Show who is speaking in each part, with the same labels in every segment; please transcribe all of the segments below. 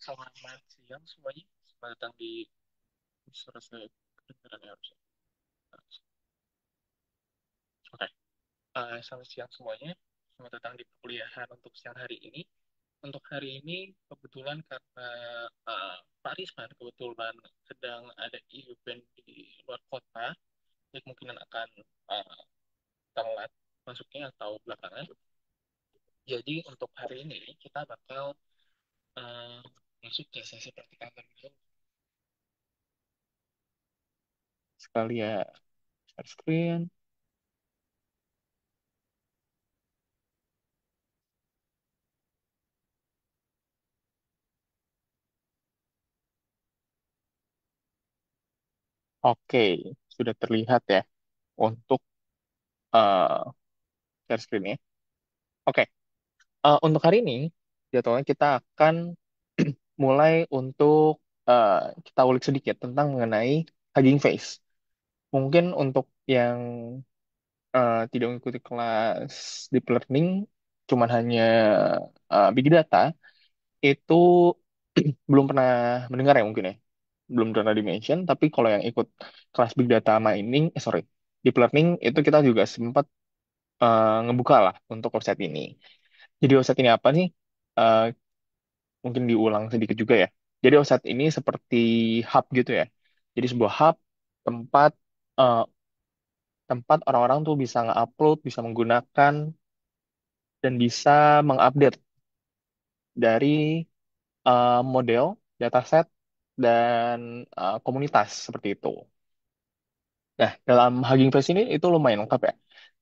Speaker 1: Selamat siang semuanya. Selamat datang di suara saya kedengaran ya harusnya. Oke. Selamat siang semuanya. Selamat datang di perkuliahan untuk siang hari ini. Untuk hari ini kebetulan karena Pak Risman kebetulan sedang ada event di luar kota, jadi kemungkinan akan uh, telat masuknya atau belakangan. Jadi untuk hari ini kita bakal uh, masuk ke sesi praktikal terlebih dahulu. Sekali ya, share screen. Oke, sudah terlihat ya untuk uh, share screen-nya. Oke, untuk hari ini jadwalnya kita akan mulai untuk kita ulik sedikit tentang mengenai Hugging Face. Mungkin untuk yang tidak mengikuti kelas deep learning, cuman hanya big data, itu belum pernah mendengar ya mungkin ya. Belum pernah di-mention, tapi kalau yang ikut kelas big data mining, sorry, deep learning itu kita juga sempat ngebuka lah untuk website ini. Jadi website ini apa nih? Eh, Mungkin diulang sedikit juga ya. Jadi website ini seperti hub gitu ya. Jadi sebuah hub tempat eh, tempat orang-orang tuh bisa nge-upload, bisa menggunakan dan bisa mengupdate dari model, dataset dan komunitas seperti itu. Nah, dalam Hugging Face ini itu lumayan lengkap ya.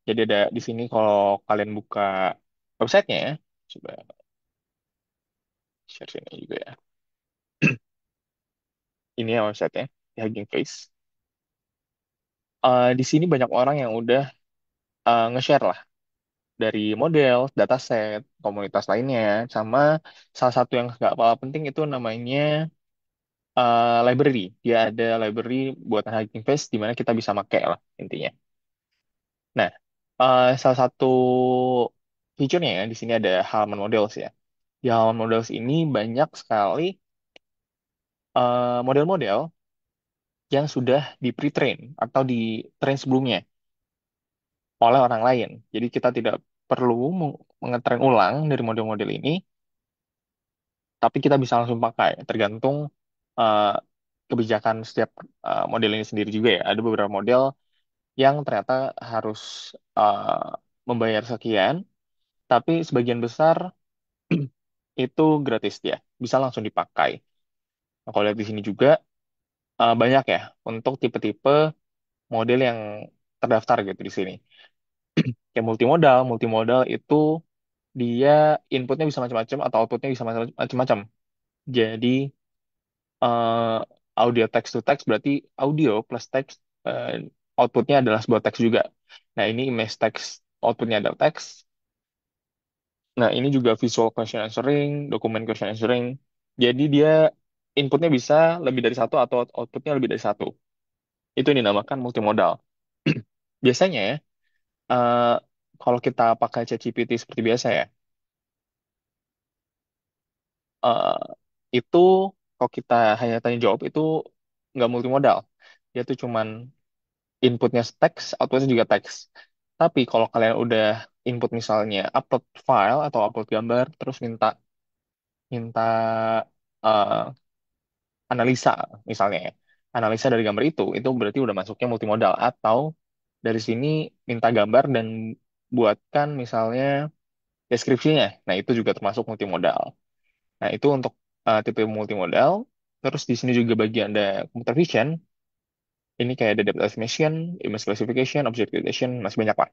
Speaker 1: Jadi ada di sini kalau kalian buka websitenya ya, coba share sini juga ya. Ini ya websitenya, di Hugging Face. Di sini banyak orang yang udah nge-share lah dari model, dataset, komunitas lainnya, sama salah satu yang nggak kalah penting itu namanya library. Dia ada library buatan Hugging Face di mana kita bisa pakai lah intinya. Nah, salah satu feature-nya ya di sini ada halaman models ya. Di halaman models ini banyak sekali model-model yang sudah di pre-train atau di train sebelumnya oleh orang lain. Jadi kita tidak perlu mengetrain ulang dari model-model ini, tapi kita bisa langsung pakai. Tergantung eh, kebijakan setiap model ini sendiri juga ya. Ada beberapa model yang ternyata harus membayar sekian, tapi sebagian besar itu gratis dia, bisa langsung dipakai. Nah, kalau lihat di sini juga banyak ya untuk tipe-tipe model yang terdaftar gitu di sini. Kayak multimodal, multimodal itu dia inputnya bisa macam-macam atau outputnya bisa macam-macam. Jadi eh, audio text to text berarti audio plus text eh, outputnya adalah sebuah teks juga. Nah ini image text outputnya adalah teks. Nah ini juga visual question answering, dokumen question answering. Jadi dia inputnya bisa lebih dari satu atau outputnya lebih dari satu. Itu yang dinamakan multimodal. Biasanya ya, eh, kalau kita pakai ChatGPT seperti biasa ya, eh, itu kalau kita hanya tanya jawab itu nggak multimodal. Dia tuh cuman inputnya teks, outputnya juga teks. Tapi kalau kalian udah input misalnya upload file atau upload gambar, terus minta minta eh, analisa misalnya ya, analisa dari gambar itu berarti udah masuknya multimodal. Atau dari sini minta gambar dan buatkan misalnya deskripsinya. Nah itu juga termasuk multimodal. Nah itu untuk tipe multimodal. Terus di sini juga bagian ada computer vision. Ini kayak ada depth estimation, image classification, object detection, masih banyak lah.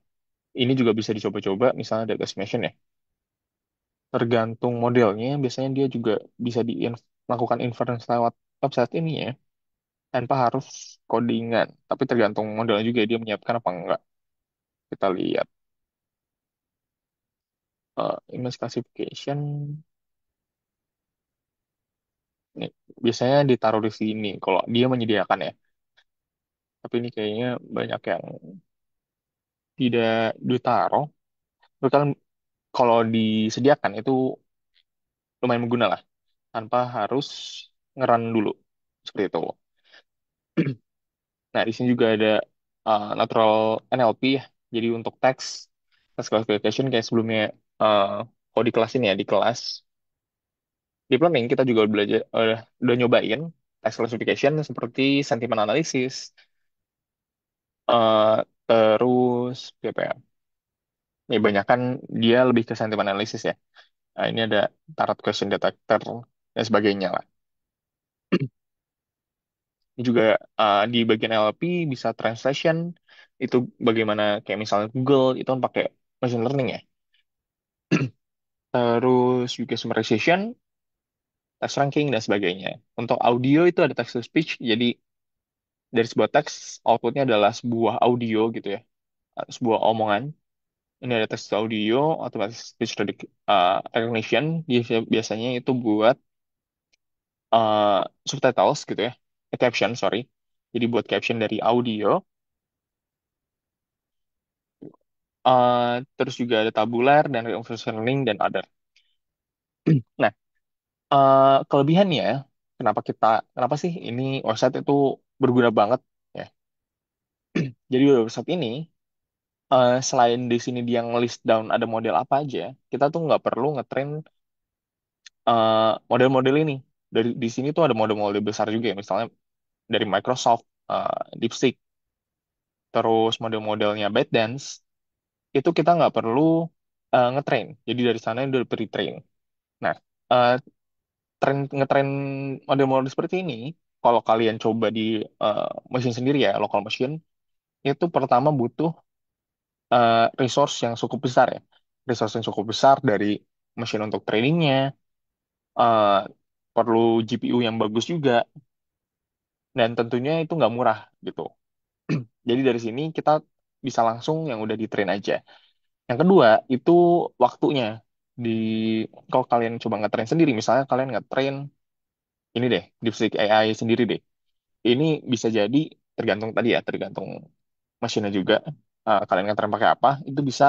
Speaker 1: Ini juga bisa dicoba-coba, misalnya data estimation ya. Tergantung modelnya, biasanya dia juga bisa melakukan inference lewat website ini ya, tanpa harus codingan. Tapi tergantung modelnya juga dia menyiapkan apa enggak. Kita lihat image classification, nih, biasanya ditaruh di sini kalau dia menyediakan ya. Tapi ini kayaknya banyak yang tidak ditaruh. Tapi kan kalau disediakan itu lumayan berguna lah. tanpa harus ngeran dulu. Seperti itu. Nah, di sini juga ada natural NLP ya. Jadi untuk teks, text classification kayak sebelumnya uh, kalau di kelas ini ya, di kelas di planning kita juga belajar udah nyobain text classification seperti sentiment analysis, eh, terus apa ya? Ya, banyak kan dia lebih ke sentiment analysis ya. Nah, ini ada tarot question detector dan sebagainya lah. Ini juga di bagian NLP bisa translation itu bagaimana kayak misalnya Google itu kan pakai machine learning ya. Terus juga summarization, text ranking dan sebagainya. Untuk audio itu ada text to speech, jadi dari sebuah teks outputnya adalah sebuah audio gitu ya, sebuah omongan. Ini ada text to audio, automatic speech recognition, biasanya itu buat uh, subtitles gitu ya, caption sorry. Jadi buat caption dari audio. Terus juga ada tabular dan reinforcement learning dan other. Nah, kelebihannya kenapa sih ini website itu berguna banget ya? Jadi website ini selain di sini dia nge-list down ada model apa aja, kita tuh nggak perlu ngetrain model-model ini. Di sini tuh ada model-model besar juga ya, misalnya dari Microsoft, DeepSeek, terus model-modelnya ByteDance, itu kita nggak perlu ngetrain. Jadi dari sana udah pre-train. Nah, eh, ngetrain model-model seperti ini, kalau kalian coba di eh, mesin sendiri ya, local machine, itu pertama butuh resource yang cukup besar ya. Resource yang cukup besar dari mesin untuk trainingnya, eh, perlu GPU yang bagus juga, dan tentunya itu nggak murah gitu. Jadi dari sini kita bisa langsung yang udah di train aja. Yang kedua, itu waktunya. Di Kalau kalian coba nge-train sendiri, misalnya kalian nge-train ini deh, DeepSeek AI sendiri deh. Ini bisa jadi tergantung tadi ya, tergantung mesinnya juga. Kalian ngetrain pakai apa, itu bisa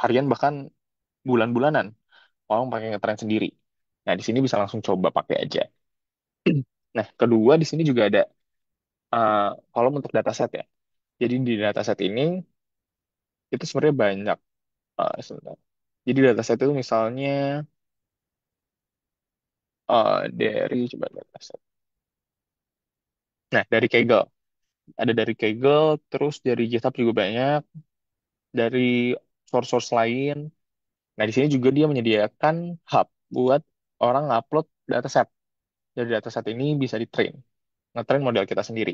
Speaker 1: harian bahkan bulan-bulanan. Kalau pakai ngetrain sendiri. Nah, di sini bisa langsung coba pakai aja. Nah, kedua di sini juga ada uh, kolom untuk dataset ya. Jadi di dataset ini itu sebenarnya banyak. Sebentar. Jadi dataset itu misalnya dari coba dataset. Nah, dari Kaggle. Ada dari Kaggle, terus dari GitHub juga banyak, dari source-source lain. Nah, di sini juga dia menyediakan hub buat orang upload dataset. Dari dataset ini bisa di-train, nge-train model kita sendiri.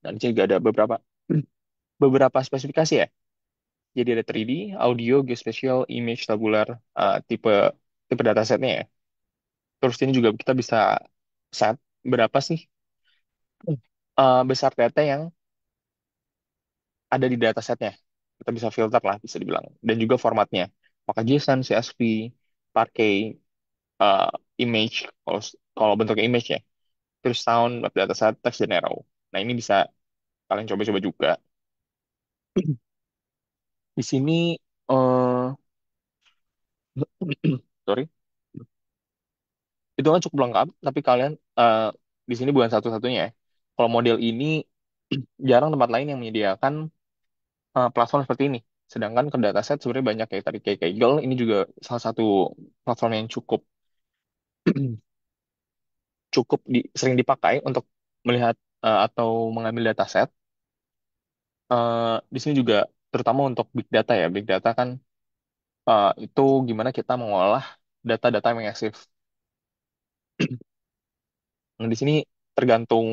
Speaker 1: Dan di sini juga ada beberapa spesifikasi ya. Jadi ada 3D, audio, geospatial, image, tabular, tipe tipe datasetnya ya. Terus ini juga kita bisa set berapa sih besar data yang ada di datasetnya. Kita bisa filter lah, bisa dibilang. Dan juga formatnya. Maka JSON, CSV, Parquet, uh, image, kalau kalau bentuknya image ya. Terus sound, web dataset, text, dan arrow. Nah, ini bisa kalian coba-coba juga. Di sini, eh sorry, itu kan cukup lengkap, tapi kalian di sini bukan satu-satunya ya. Kalau model ini jarang tempat lain yang menyediakan platform seperti ini. Sedangkan ke dataset sebenarnya banyak kayak tadi kayak Kaggle, ini juga salah satu platform yang cukup cukup sering dipakai untuk melihat atau mengambil dataset. Di sini juga terutama untuk big data ya. Big data kan itu gimana kita mengolah data-data yang masif. Nah, di sini tergantung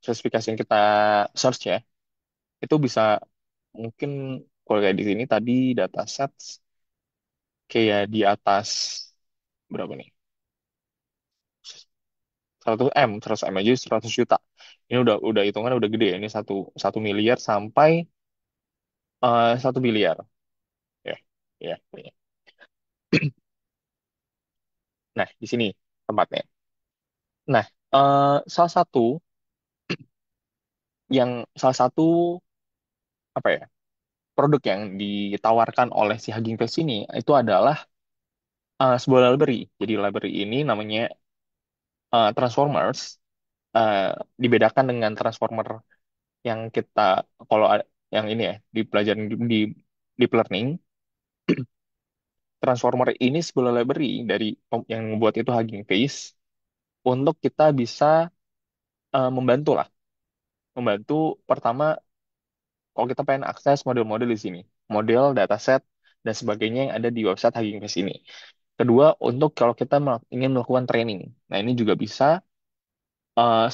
Speaker 1: spesifikasi yang kita search ya. Itu bisa mungkin kalau kayak di sini tadi dataset kayak di atas berapa nih? 100 M aja 100 juta. Ini udah hitungan udah gede ya. Ini satu miliar sampai 1 miliar ya. Ya, ya. Nah, di sini tempatnya. Nah, salah satu apa ya produk yang ditawarkan oleh si Hugging Face ini itu adalah sebuah library. Jadi library ini namanya Transformers. eh, Dibedakan dengan transformer yang kita kalau yang ini ya di pelajaran di deep learning. Transformer ini sebuah library dari yang membuat itu Hugging Face untuk kita bisa membantu lah, membantu pertama kalau kita pengen akses model-model di sini, model, dataset dan sebagainya yang ada di website Hugging Face ini. Kedua, untuk kalau kita ingin melakukan training. Nah, ini juga bisa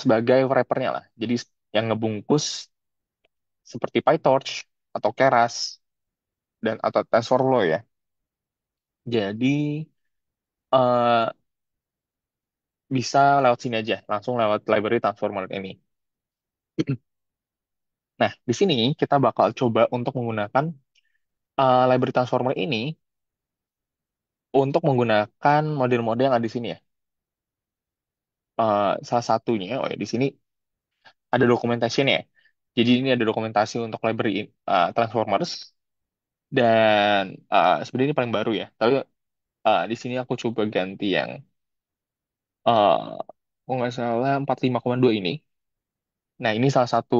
Speaker 1: sebagai wrappernya lah. Jadi yang ngebungkus seperti PyTorch atau Keras dan atau TensorFlow ya. Jadi eh, bisa lewat sini aja, langsung lewat library transformer ini. Nah, di sini kita bakal coba untuk menggunakan library transformer ini untuk menggunakan model-model yang ada di sini ya. Salah satunya, oh ya di sini ada dokumentasinya ya. Jadi ini ada dokumentasi untuk library transformers dan sebenarnya ini paling baru ya. Tapi di sini aku coba ganti yang kalau nggak salah 45,2 ini. Nah, ini salah satu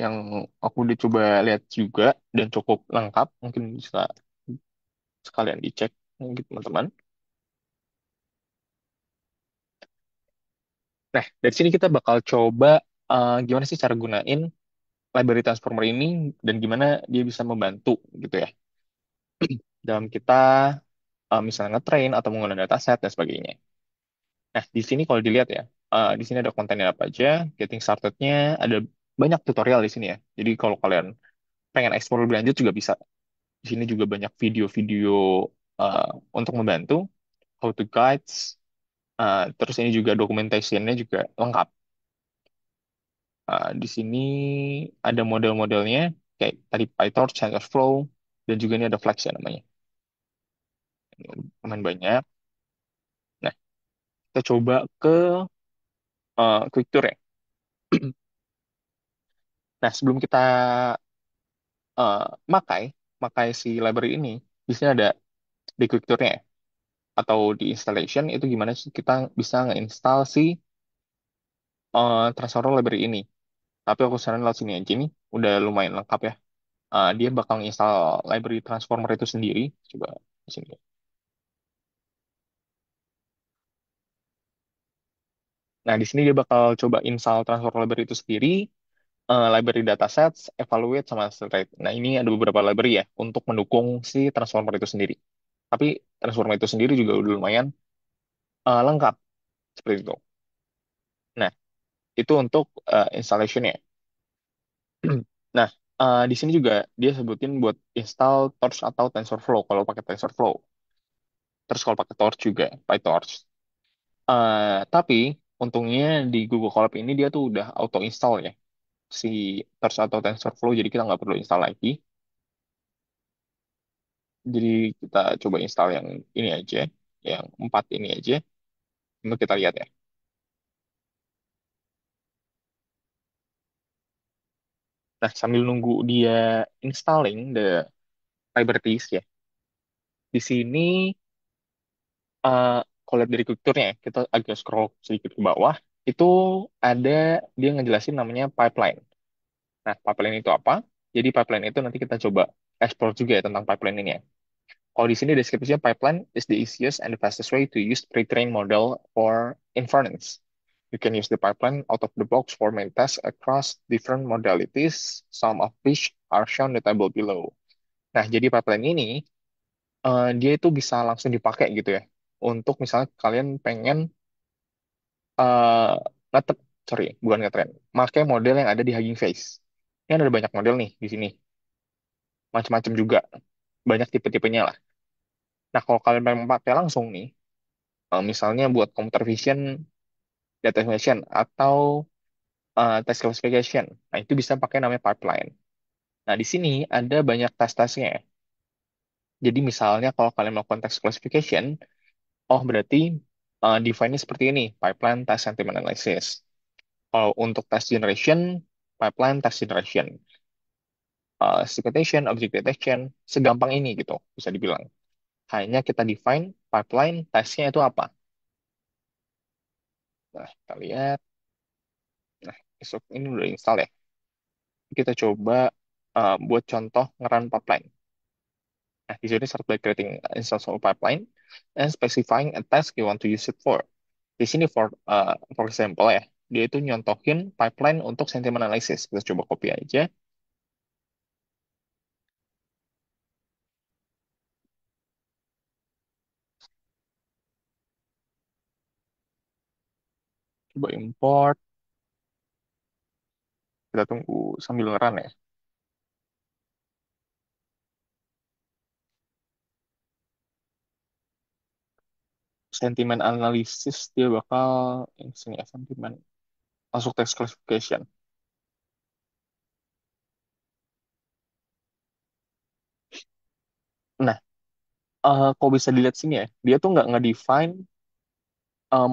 Speaker 1: yang aku udah coba lihat juga dan cukup lengkap. Mungkin bisa sekalian dicek mungkin teman-teman. Nah, dari sini kita bakal coba gimana sih cara gunain library transformer ini dan gimana dia bisa membantu gitu ya dalam kita misalnya nge-train atau menggunakan dataset dan sebagainya. Nah, di sini kalau dilihat ya, di sini ada kontennya apa aja, getting started-nya ada banyak tutorial di sini ya. Jadi kalau kalian pengen explore lebih lanjut juga bisa. Di sini juga banyak video-video uh, untuk membantu, how to guides, terus ini juga documentation-nya juga lengkap. Di sini ada model-modelnya, kayak tadi PyTorch, TensorFlow, dan juga ini ada Flex ya namanya. Ini lumayan banyak. Nah, kita coba ke Quick Tour ya. Nah, sebelum kita uh, makai, makai si library ini, di sini ada di Quick Tour-nya ya, atau di installation, itu gimana sih kita bisa nge-install si Transformer library ini. Tapi aku saranin lewat sini aja nih, udah lumayan lengkap ya. Dia bakal install library transformer itu sendiri. Coba di sini. Nah, di sini dia bakal coba install transformer library itu sendiri, library datasets, evaluate, sama rate. Nah, ini ada beberapa library ya untuk mendukung si transformer itu sendiri. Tapi transformer itu sendiri juga udah lumayan lengkap seperti itu. Nah, itu untuk installation-nya. Nah, di sini juga dia sebutin buat install Torch atau TensorFlow kalau pakai TensorFlow. Terus kalau pakai Torch juga, PyTorch. Tapi untungnya di Google Colab ini dia tuh udah auto install ya si Torch atau TensorFlow, jadi kita nggak perlu install lagi. Jadi kita coba install yang ini aja, yang 4 ini aja. Untuk kita lihat ya. Nah, sambil nunggu dia installing the libraries ya. Di sini eh kalau lihat dari kulturnya, ya, kita agak scroll sedikit ke bawah, itu ada dia ngejelasin namanya pipeline. Nah, pipeline itu apa? Jadi pipeline itu nanti kita coba explore juga ya tentang pipeline ini ya. Kalau di sini deskripsinya pipeline is the easiest and the fastest way to use pre-trained model for inference. You can use the pipeline out of the box for main tasks across different modalities, some of which are shown in the table below. Nah, jadi pipeline ini dia itu bisa langsung dipakai gitu ya. Untuk misalnya kalian pengen uh, ngetet, sorry, bukan ngetren, pakai model yang ada di Hugging Face. Ini ada banyak model nih di sini, macam-macam juga, banyak tipe-tipenya lah. Nah, kalau kalian pengen pakai langsung nih, misalnya buat computer vision, data estimation, atau test classification, nah itu bisa pakai namanya pipeline. Nah, di sini ada banyak tes-tesnya. Jadi misalnya kalau kalian melakukan test classification, oh berarti define-nya seperti ini, pipeline test sentiment analysis. Kalau untuk test generation, pipeline test generation. Segmentation, object detection, segampang ini gitu, bisa dibilang. hanya kita define pipeline tesnya itu apa. Nah, kita lihat. Nah, besok ini udah install ya. Kita coba buat contoh ngeran pipeline. Nah, di sini start by creating instance of pipeline and specifying a task you want to use it for. Di sini for example ya, dia itu nyontohin pipeline untuk sentiment analysis. Kita coba copy aja, coba import, kita tunggu sambil ngeran ya. Sentiment analysis dia bakal yang sini ya, sentiment masuk text classification. Nah, kok bisa dilihat sini ya, dia tuh nggak nge-define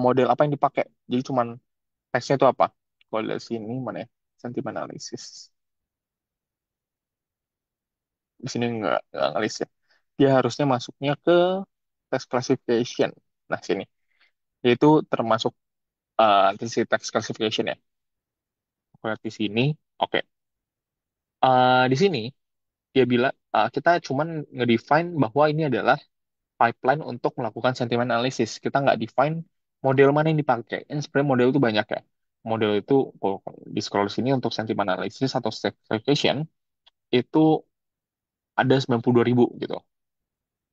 Speaker 1: model apa yang dipakai. Jadi cuman teksnya itu apa. Kalau dari sini mana ya? Sentiment analysis. Di sini nggak ngelis ya. Dia harusnya masuknya ke text classification. Nah, sini. Yaitu termasuk si text classification ya. Aku lihat di sini. Oke. Di sini dia bilang kita cuman nge-define bahwa ini adalah pipeline untuk melakukan sentiment analysis. Kita nggak define model mana yang dipakai. Ini sebenarnya model itu banyak ya. Model itu kalau di scroll sini untuk sentiment analysis atau text classification itu ada 92.000 gitu.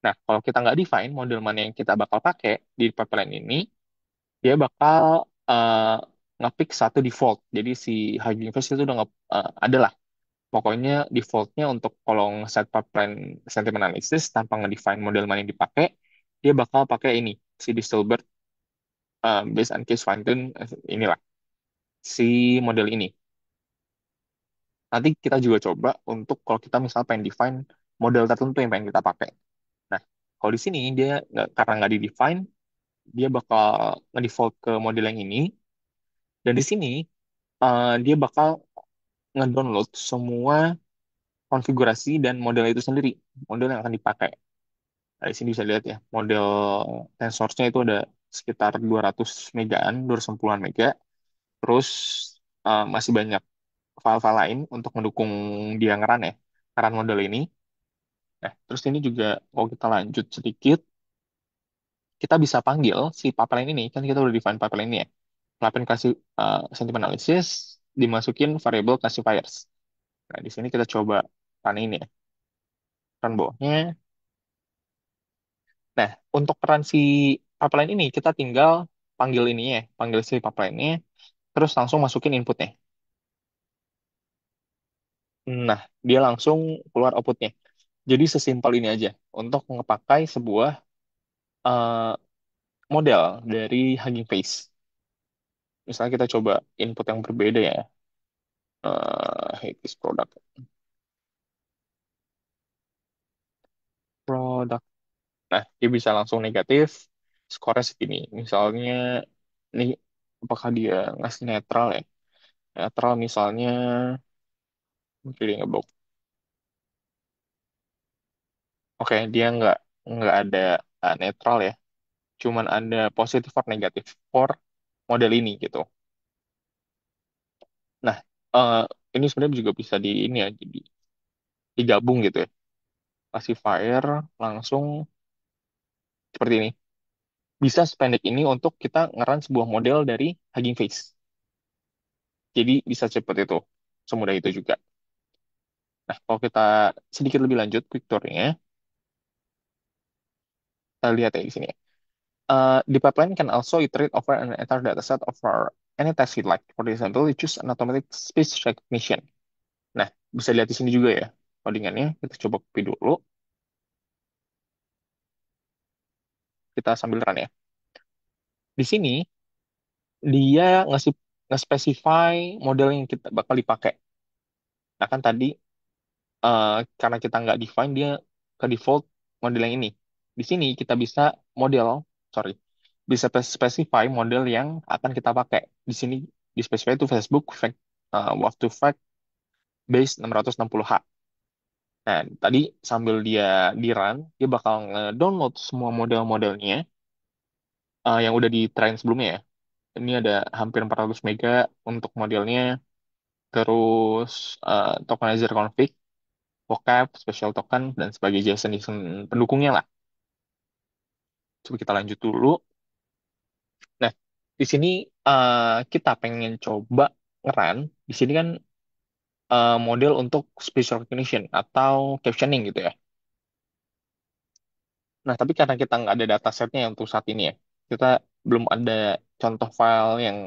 Speaker 1: Nah, kalau kita nggak define model mana yang kita bakal pakai di pipeline ini, dia bakal uh, nge-pick satu default. Jadi si Hugging Face itu udah ada lah. Pokoknya defaultnya untuk kalau nge-set pipeline sentiment analysis tanpa nge-define model mana yang dipakai, dia bakal pakai ini, si Distilbert based on case finding inilah, si model ini. Nanti kita juga coba untuk kalau kita misalnya pengen define model tertentu yang pengen kita pakai. Nah, kalau di sini dia karena nggak di-define, dia bakal nge-default ke model yang ini. Dan di sini dia bakal nge-download semua konfigurasi dan model itu sendiri, model yang akan dipakai. Nah, di sini bisa lihat ya, model tensornya itu ada sekitar 200 megaan, 210-an mega. Terus masih banyak file-file lain untuk mendukung dia ngeran ya, ngeran model ini. Nah, terus ini juga kalau kita lanjut sedikit, kita bisa panggil si pipeline ini, kan kita udah define pipeline ini ya. Pipeline kasih sentiment analysis, dimasukin variable classifiers. Nah, di sini kita coba run ini ya, run bawahnya. Nah, untuk run si pipeline ini, kita tinggal panggil ini ya, panggil si pipeline-nya, terus langsung masukin inputnya. Nah, dia langsung keluar outputnya. Jadi sesimpel ini aja untuk ngepakai sebuah eh, model dari Hugging Face. Misalnya kita coba input yang berbeda ya, hate this product. Product. Nah, dia bisa langsung negatif, skornya segini. Misalnya, nih, apakah dia ngasih netral ya? Netral misalnya, mungkin dia ngebok. Oke, dia nggak ada netral ya. Cuman ada positif or negatif for model ini gitu. Nah, eh, ini sebenarnya juga bisa di ini ya, jadi digabung gitu ya. Classifier langsung seperti ini. Bisa sependek ini untuk kita ngeran sebuah model dari Hugging Face. Jadi bisa cepat itu, semudah itu juga. Nah, kalau kita sedikit lebih lanjut quick tour-nya, kita lihat ya di sini. The pipeline can also iterate over an entire dataset over any task you like. For example, you choose an automatic speech recognition. Nah, bisa lihat di sini juga ya codingannya. Kita coba copy dulu. Kita sambil run ya. Di sini dia ngasih nge-specify model yang kita bakal dipakai. Nah, kan tadi eh, karena kita nggak define dia ke default model yang ini. Di sini kita bisa model, sorry, bisa specify model yang akan kita pakai. Di sini di specify itu Facebook fact, Wave to Fact base 660H. Nah, tadi sambil dia di run, dia bakal nge-download semua model-modelnya yang udah di train sebelumnya ya. Ini ada hampir 400 mega untuk modelnya, terus tokenizer config, vocab, special token, dan sebagai JSON pendukungnya lah. Coba kita lanjut dulu. Nah, di sini kita pengen coba ngeran. Di sini kan model untuk speech recognition atau captioning gitu ya. Nah, tapi karena kita nggak ada datasetnya untuk saat ini ya, kita belum ada contoh file yang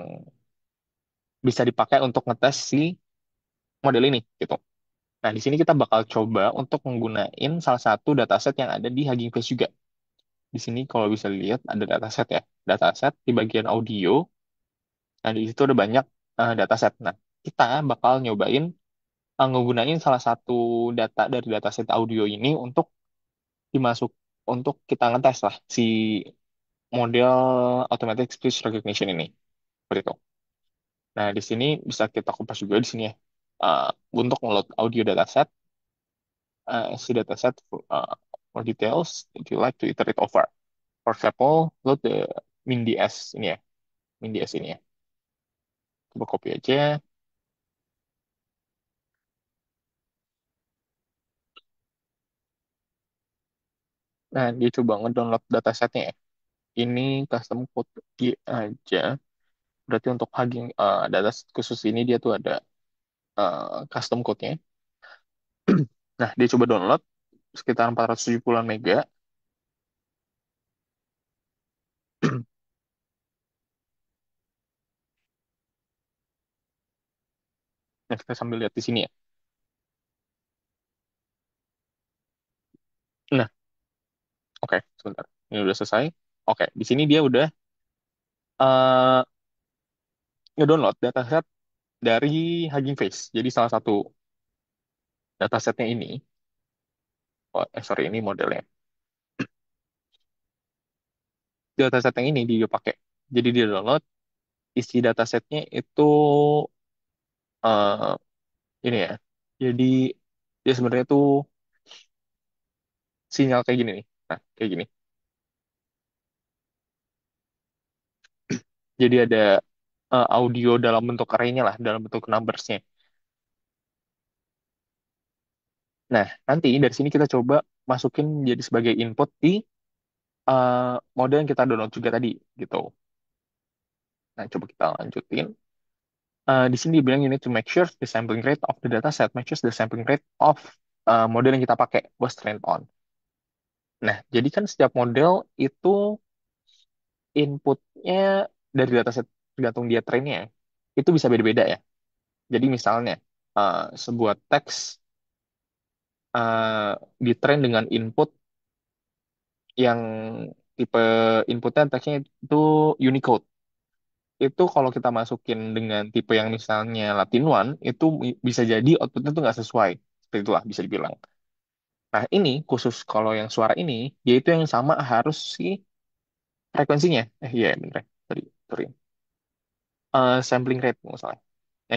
Speaker 1: bisa dipakai untuk ngetes si model ini gitu. Nah, di sini kita bakal coba untuk menggunakan salah satu dataset yang ada di Hugging Face juga. Di sini kalau bisa lihat ada dataset ya. Dataset di bagian audio. Nah, di situ ada banyak dataset. Nah, kita bakal nyobain ngegunain salah satu data dari dataset audio ini untuk dimasuk untuk kita ngetes lah si model automatic speech recognition ini. Seperti itu. Nah, di sini bisa kita kupas juga di sini ya. Uh, untuk ngeload audio dataset, si dataset more details if you like to iterate over. For example, load the MinDS ini ya, MinDS ini ya. Coba copy aja. Nah, dia coba ngedownload datasetnya ya. Ini custom code aja. Berarti untuk Hugging dataset khusus ini dia tuh ada custom code-nya. Nah, dia coba download sekitar 470-an mega. Nah, kita sambil lihat di sini ya. Nah, oke, sebentar. Ini udah selesai. Oke, di sini dia udah uh, ngedownload dataset dari Hugging Face. Jadi salah satu datasetnya ini, oh, sorry, ini modelnya. Dataset yang ini dia pakai. Jadi dia download, isi datasetnya itu uh, ini ya. Jadi dia sebenarnya tuh sinyal kayak gini nih. Nah, kayak gini. Jadi ada audio dalam bentuk array-nya lah, dalam bentuk numbers-nya. Nah, nanti dari sini kita coba masukin jadi sebagai input di model yang kita download juga tadi, gitu. Nah, coba kita lanjutin. Di sini dibilang you need to make sure the sampling rate of the dataset matches the sampling rate of model yang kita pakai was trained on. Nah, jadi kan setiap model itu inputnya dari dataset tergantung dia trainnya, itu bisa beda-beda ya. Jadi misalnya sebuah teks ditrain dengan input yang tipe inputnya teksnya itu Unicode. Itu kalau kita masukin dengan tipe yang misalnya Latin One, itu bisa jadi outputnya tuh nggak sesuai. Seperti itulah bisa dibilang. Nah ini khusus kalau yang suara ini, yaitu yang sama harus si frekuensinya. Iya bener. Tadi, sorry. Sampling rate misalnya.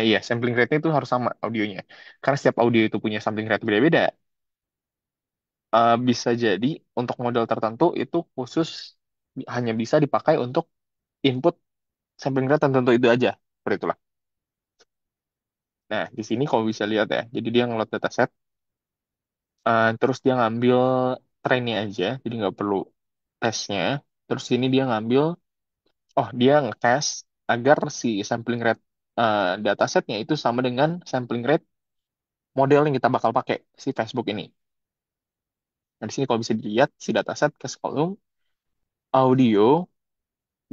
Speaker 1: Iya, sampling rate-nya itu harus sama audionya. Karena setiap audio itu punya sampling rate beda-beda. Bisa jadi untuk model tertentu itu khusus hanya bisa dipakai untuk input sampling rate tertentu itu aja. Seperti itulah. Nah, di sini kalau bisa lihat ya, jadi dia ngeload dataset, terus dia ngambil trainnya aja, jadi nggak perlu tesnya. Terus sini dia ngambil, oh dia nge-cache agar si sampling rate datasetnya itu sama dengan sampling rate model yang kita bakal pakai si Facebook ini. Nah, di sini kalau bisa dilihat si dataset cache column audio,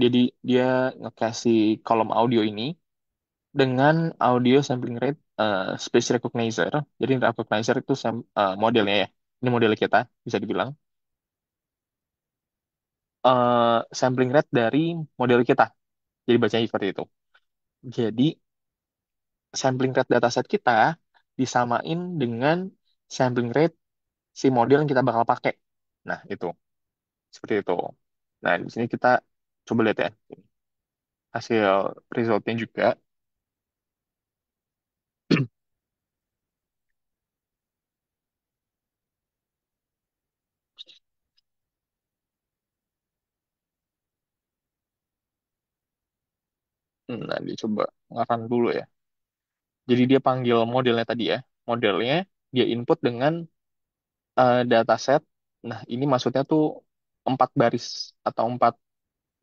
Speaker 1: jadi dia nge-cache kolom audio ini dengan audio sampling rate speech recognizer. Jadi recognizer itu modelnya ya. Ini model kita bisa dibilang sampling rate dari model kita. Jadi bacanya seperti itu. Jadi sampling rate dataset kita disamain dengan sampling rate si model yang kita bakal pakai. Nah, itu seperti itu. Nah, di sini kita coba lihat ya hasil resultnya juga. Nah, dicoba ngerun dulu ya. Jadi dia panggil modelnya tadi ya. Modelnya dia input dengan dataset. Nah, ini maksudnya tuh 4 baris atau 4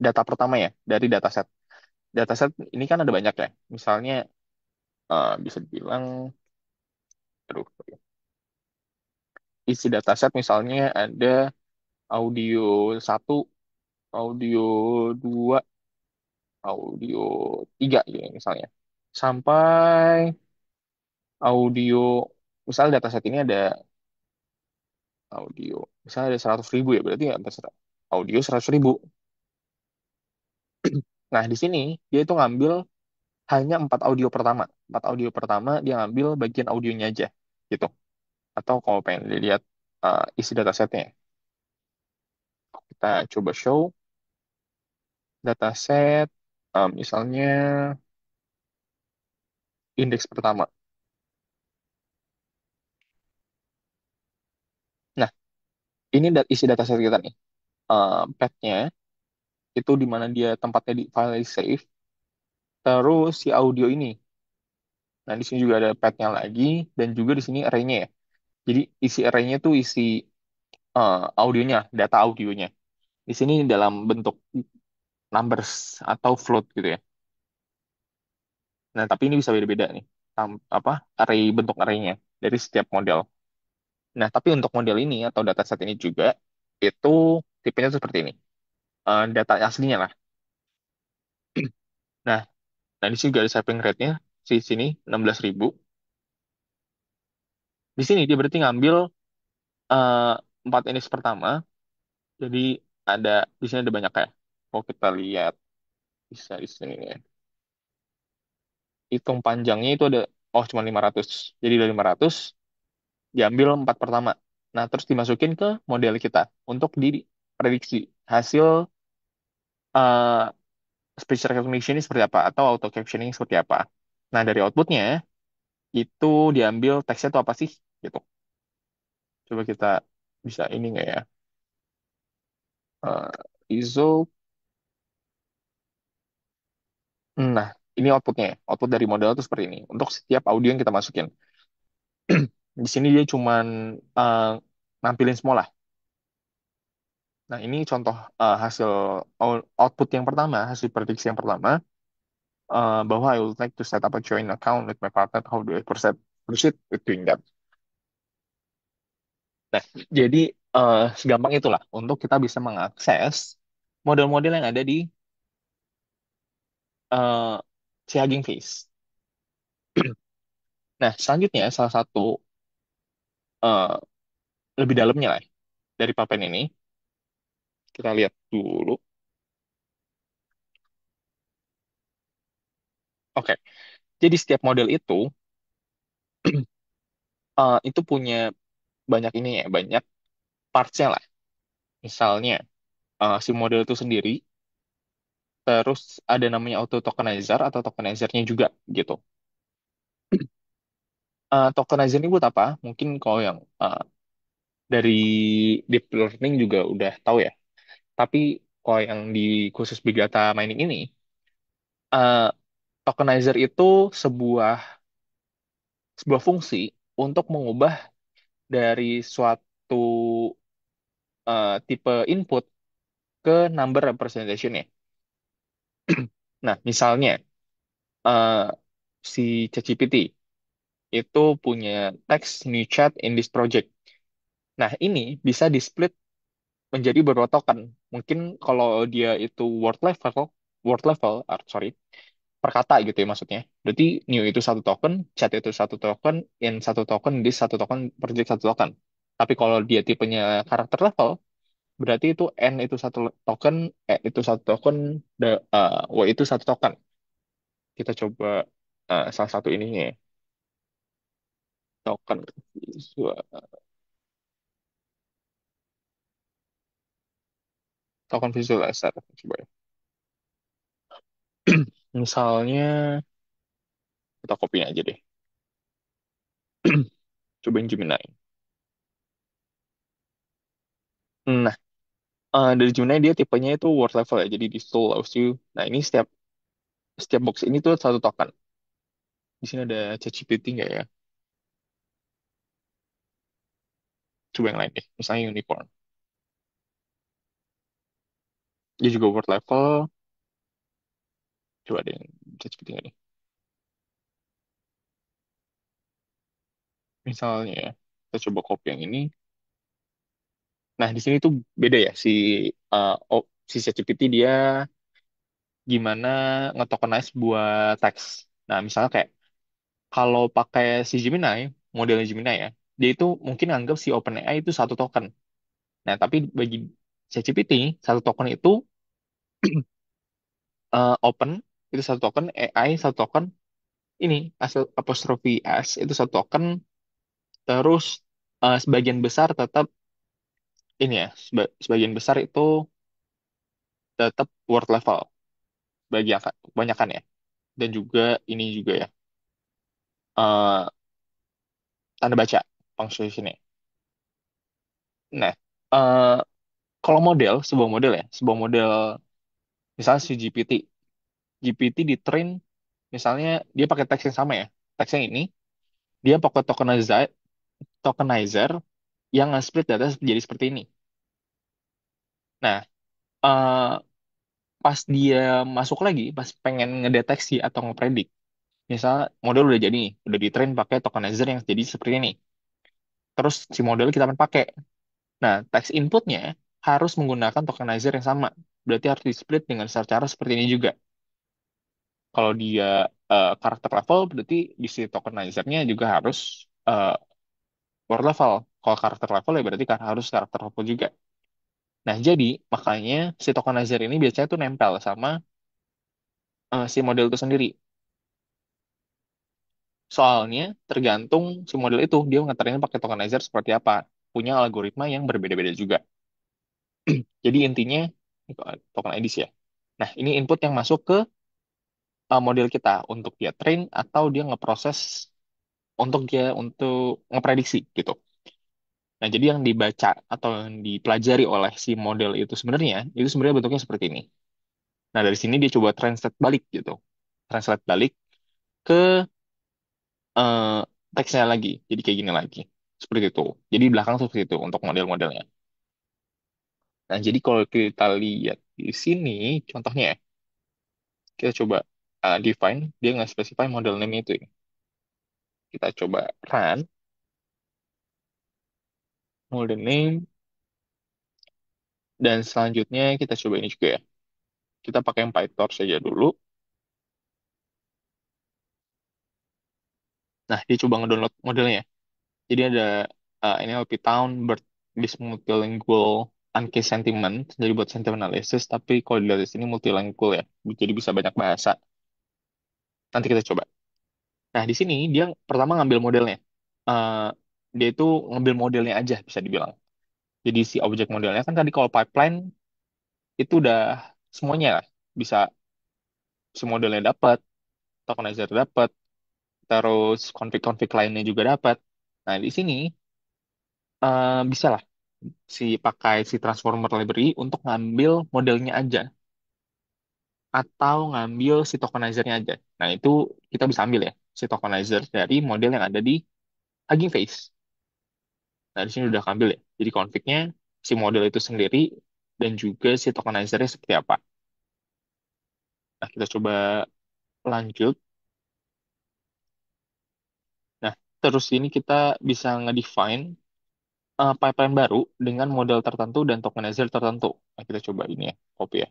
Speaker 1: data pertama ya dari dataset. Dataset ini kan ada banyak ya. Misalnya bisa dibilang, aduh, isi dataset misalnya ada audio satu, audio 2, audio 3 gitu ya, misalnya. Sampai audio, misalnya dataset ini ada audio, misalnya ada 100.000 ya, berarti ya audio 100.000. Nah, di sini dia itu ngambil hanya 4 audio pertama. 4 audio pertama dia ngambil bagian audionya aja, gitu. Atau kalau pengen dilihat isi datasetnya, kita coba show dataset, misalnya indeks pertama. Nah, ini isi dataset kita nih. Path-nya itu di mana dia tempatnya di file save, terus si audio ini. Nah, di sini juga ada path-nya lagi, dan juga di sini array-nya ya. Jadi isi array-nya tuh isi audionya, data audionya. Di sini dalam bentuk numbers atau float gitu ya. Nah, tapi ini bisa beda-beda nih. Apa bentuk array-nya dari setiap model. Nah, tapi untuk model ini atau dataset ini juga itu tipenya tuh seperti ini. Data aslinya lah. Nah, nah di sini juga ada sampling rate-nya. Di sini 16.000. Di sini dia berarti ngambil eh, 4 indeks pertama. Jadi ada di sini ada banyak ya. Kalau kita lihat bisa di sini ya. Hitung panjangnya itu ada, oh cuma 500. Jadi dari 500 diambil 4 pertama. Nah, terus dimasukin ke model kita untuk diprediksi hasil eh, speech recognition ini seperti apa atau auto captioning seperti apa. Nah, dari outputnya itu diambil teksnya itu apa sih? Gitu. Coba kita bisa ini nggak ya? Result. Nah, ini outputnya. Output dari model itu seperti ini. Untuk setiap audio yang kita masukin. Di sini dia cuman eh, nampilin semua lah. Nah, ini contoh hasil output yang pertama, hasil prediksi yang pertama, bahwa I would like to set up a joint account with my partner. How do I proceed with doing that? Nah, jadi segampang itulah untuk kita bisa mengakses model-model yang ada di uh, si Hugging Face. Nah, selanjutnya salah satu eh, lebih dalamnya lah dari papen ini, kita lihat dulu. Oke, jadi setiap model itu punya banyak ini ya, banyak parts-nya lah. Misalnya si model itu sendiri, terus ada namanya auto tokenizer atau tokenizernya juga gitu. Tokenizer ini buat apa? Mungkin kalau yang dari deep learning juga udah tahu ya. Tapi kalau yang di khusus big data mining ini, uh, tokenizer itu sebuah sebuah fungsi untuk mengubah dari suatu tipe input ke number representation-nya. Nah, misalnya uh, si ChatGPT itu punya text new chat in this project. Nah, ini bisa di-split menjadi beberapa token. Mungkin kalau dia itu word level, sorry, per kata gitu ya maksudnya. Berarti new itu satu token, chat itu satu token, in satu token, this satu token, project satu token. Tapi kalau dia tipenya karakter level, berarti itu n itu satu token, e itu satu token, w itu satu token. Kita coba salah satu ininya ya, token visual, token visualizer. Coba ya. Misalnya kita copy aja deh. Cobain Gemini. Nah, dari Gemini dia tipenya itu word level ya, jadi di still allows you. Nah, ini setiap Setiap box ini tuh satu token. Di sini ada ChatGPT nggak ya? Coba yang lain deh. Misalnya unicorn. Dia juga word level. Coba deh ChatGPT nggak nih. Misalnya ya, kita coba copy yang ini. Nah, di sini tuh beda ya si ChatGPT dia gimana nge-tokenize buat teks. Nah, misalnya kayak kalau pakai si Gemini, modelnya Gemini ya, dia itu mungkin anggap si OpenAI itu satu token. Nah, tapi bagi ChatGPT, satu token itu open itu satu token, AI satu token, ini asal apostrofi S itu satu token, terus sebagian besar tetap ini ya, sebagian besar itu tetap word level bagi kebanyakan ya. Dan juga ini juga ya, eh, tanda baca punctuation-nya. Nah, eh, kalau sebuah model ya, sebuah model misalnya si GPT, GPT di train misalnya dia pakai teks yang sama ya, teksnya ini dia pakai tokenizer yang nge-split data jadi seperti ini. Nah, eh, pas dia masuk lagi, pas pengen ngedeteksi atau ngepredik, misal model udah jadi, nih, udah di-train pakai tokenizer yang jadi seperti ini. Terus si model kita akan pakai. Nah, teks inputnya harus menggunakan tokenizer yang sama. Berarti harus di-split dengan cara seperti ini juga. Kalau dia karakter level, berarti di si tokenizernya juga harus eh, word level. Kalau karakter level ya berarti harus karakter level juga. Nah, jadi makanya si tokenizer ini biasanya tuh nempel sama si model itu sendiri. Soalnya tergantung si model itu dia ngetrennya pakai tokenizer seperti apa. Punya algoritma yang berbeda-beda juga. Jadi intinya ini kok token IDs ya. Nah, ini input yang masuk ke model kita untuk dia train atau dia ngeproses untuk ngeprediksi gitu. Nah, jadi yang dibaca atau yang dipelajari oleh si model itu sebenarnya bentuknya seperti ini. Nah, dari sini dia coba translate balik gitu. Translate balik ke eh, teksnya lagi. Jadi kayak gini lagi. Seperti itu. Jadi di belakang tuh seperti itu untuk model-modelnya. Nah, jadi kalau kita lihat di sini, contohnya ya, kita coba define, dia nggak specify model name itu ya. Kita coba run, model name, dan selanjutnya kita coba ini juga ya. Kita pakai yang PyTorch saja dulu. Nah, dia coba ngedownload modelnya. Jadi ada NLP Town, Bird, this multilingual, uncase sentiment, jadi buat sentiment analysis, tapi kalau dilihat di sini multilingual ya, jadi bisa banyak bahasa. Nanti kita coba. Nah, di sini dia pertama ngambil modelnya. Eh, dia itu ngambil modelnya aja, bisa dibilang. Jadi si objek modelnya kan tadi kalau pipeline itu udah semuanya lah. Bisa si modelnya dapat, tokenizer dapat, terus konfig-konfig lainnya juga dapat. Nah, di sini bisa lah pakai si transformer library untuk ngambil modelnya aja atau ngambil si tokenizernya aja. Nah, itu kita bisa ambil ya si tokenizer dari model yang ada di Hugging Face. Nah, di sini udah ambil ya. Jadi config-nya si model itu sendiri dan juga si tokenizernya seperti apa. Nah, kita coba lanjut. Nah, terus ini kita bisa nge-define pipeline baru dengan model tertentu dan tokenizer tertentu. Nah, kita coba ini ya, copy ya.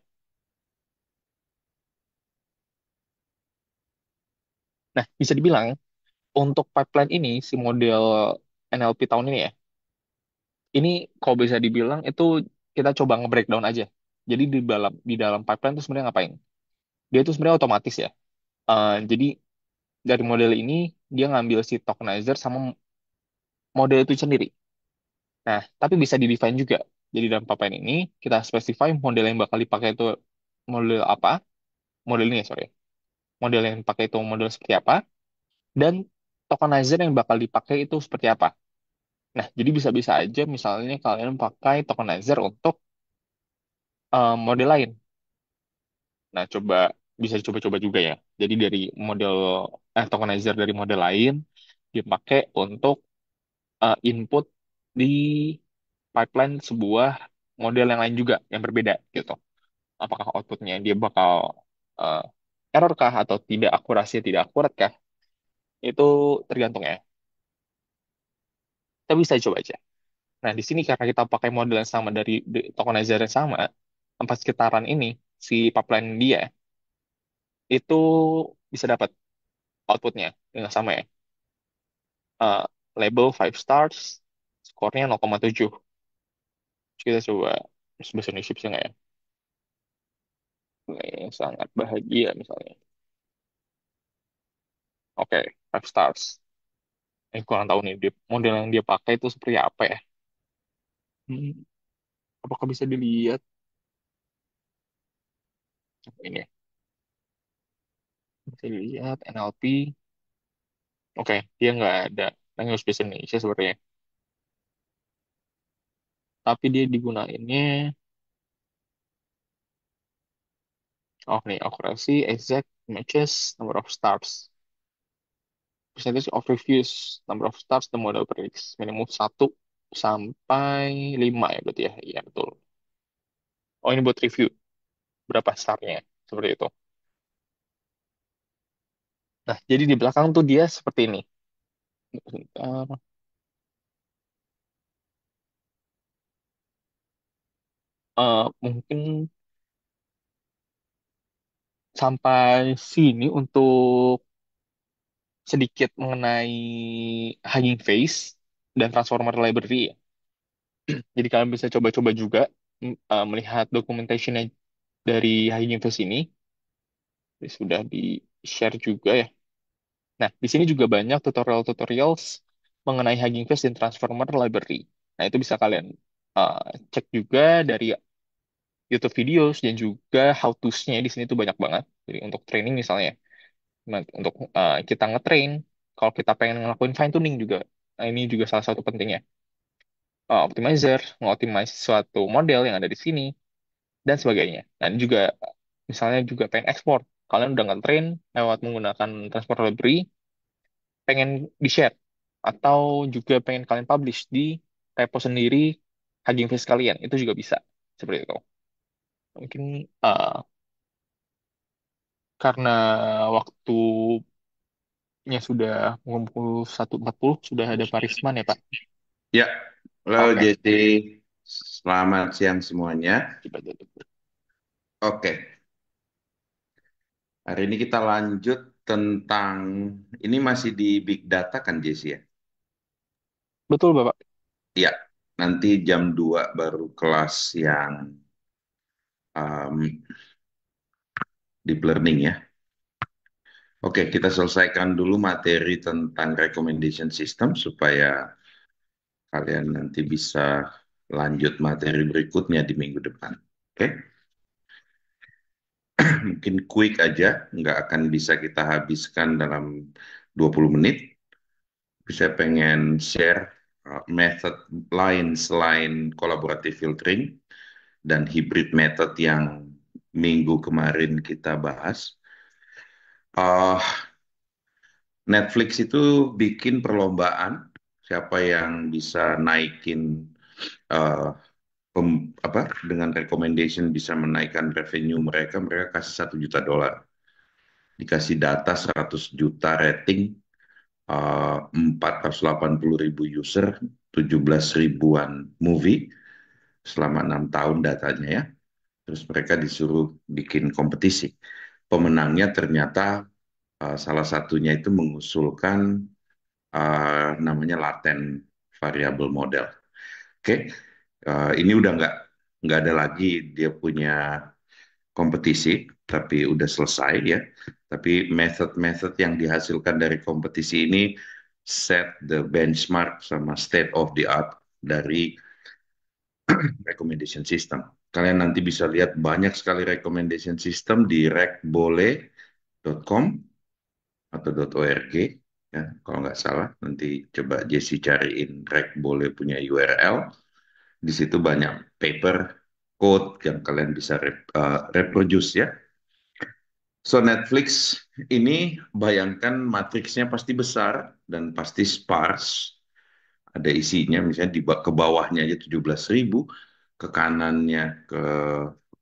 Speaker 1: Nah, bisa dibilang untuk pipeline ini, si model NLP tahun ini ya, ini kalau bisa dibilang itu kita coba nge-breakdown aja. Jadi di dalam pipeline itu sebenarnya ngapain? Dia itu sebenarnya otomatis ya. Jadi dari model ini dia ngambil si tokenizer sama model itu sendiri. Nah, tapi bisa di-define juga. Jadi dalam pipeline ini kita specify model yang bakal dipakai itu model apa? Model ini, sorry. Model yang dipakai itu model seperti apa? Dan tokenizer yang bakal dipakai itu seperti apa? Nah, jadi bisa-bisa aja misalnya kalian pakai tokenizer untuk model lain. Nah, coba bisa dicoba-coba juga ya. Jadi dari model tokenizer dari model lain dipakai untuk input di pipeline sebuah model yang lain juga yang berbeda gitu. Apakah outputnya dia bakal eh, error kah atau tidak akurasi tidak akurat kah? Itu tergantung ya. Tapi bisa coba aja. Nah, di sini karena kita pakai model yang sama dari tokenizer yang sama, empat sekitaran ini, si pipeline dia, itu bisa dapat outputnya dengan sama ya. Eh, Label 5 stars, skornya 0,7. Kita coba bahasa Indonesia bisa nggak ya? Ini sangat bahagia misalnya. Oke, 5 stars. Kurang tahu nih, model yang dia pakai itu seperti apa ya? Hmm, apakah bisa dilihat? Ini, bisa dilihat NLP. Oke, dia nggak ada language bahasa Indonesia sebenarnya. Tapi dia digunainnya, oh nih, accuracy, exact matches, number of stars. Percentage of reviews, number of stars the model predicts. Minimum 1 sampai 5 ya berarti ya. Iya, betul. Oh, ini buat review. Berapa starnya? Seperti itu. Nah, jadi di belakang tuh dia seperti ini. Bentar. Mungkin sampai sini untuk sedikit mengenai Hugging Face dan Transformer Library. Jadi kalian bisa coba-coba juga melihat documentation-nya dari Hugging Face ini. Ini sudah di-share juga ya. Nah, di sini juga banyak tutorial-tutorials mengenai Hugging Face dan Transformer Library. Nah, itu bisa kalian uh, cek juga dari YouTube videos dan juga how to-nya di sini tuh banyak banget. Jadi untuk training misalnya, untuk kita ngetrain, kalau kita pengen ngelakuin fine tuning juga, nah, ini juga salah satu pentingnya. Optimizer, ngoptimize suatu model yang ada di sini dan sebagainya. Nah, ini juga misalnya juga pengen ekspor, kalian udah ngetrain lewat menggunakan Transformer Library, pengen di-share atau juga pengen kalian publish di repo sendiri Hugging Face kalian, itu juga bisa seperti itu. Mungkin karena waktunya sudah mengumpul 1:40, sudah ada Pak Risman ya Pak.
Speaker 2: Ya, halo
Speaker 1: Oke,
Speaker 2: Jesse. Selamat siang semuanya.
Speaker 1: coba jadi.
Speaker 2: Oke, hari ini kita lanjut tentang, ini masih di Big Data kan Jesse ya?
Speaker 1: Betul Bapak.
Speaker 2: Ya, nanti jam 2 baru kelas yang um, deep learning ya. Oke, kita selesaikan dulu materi tentang recommendation system supaya kalian nanti bisa lanjut materi berikutnya di minggu depan. Oke? Mungkin quick aja, nggak akan bisa kita habiskan dalam 20 menit. Saya pengen share method lain selain collaborative filtering dan hybrid method yang minggu kemarin kita bahas. Uh, Netflix itu bikin perlombaan, siapa yang bisa naikin uh, dengan recommendation bisa menaikkan revenue mereka, mereka kasih $1 juta. Dikasih data 100 juta rating, 480.000 user, 17 ribuan movie selama 6 tahun datanya ya. Terus mereka disuruh bikin kompetisi. Pemenangnya ternyata salah satunya itu mengusulkan namanya latent variable model. Oke, ini udah nggak ada lagi dia punya kompetisi, tapi udah selesai ya. Tapi method-method yang dihasilkan dari kompetisi ini set the benchmark sama state of the art dari recommendation system. Kalian nanti bisa lihat banyak sekali recommendation system di recbole.com atau .org ya, kalau nggak salah. Nanti coba Jesse cariin Recbole punya URL. Di situ banyak paper, code yang kalian bisa reproduce ya. So Netflix ini bayangkan matriksnya pasti besar dan pasti sparse. Ada isinya misalnya ke bawahnya aja 17.000, ke kanannya, ke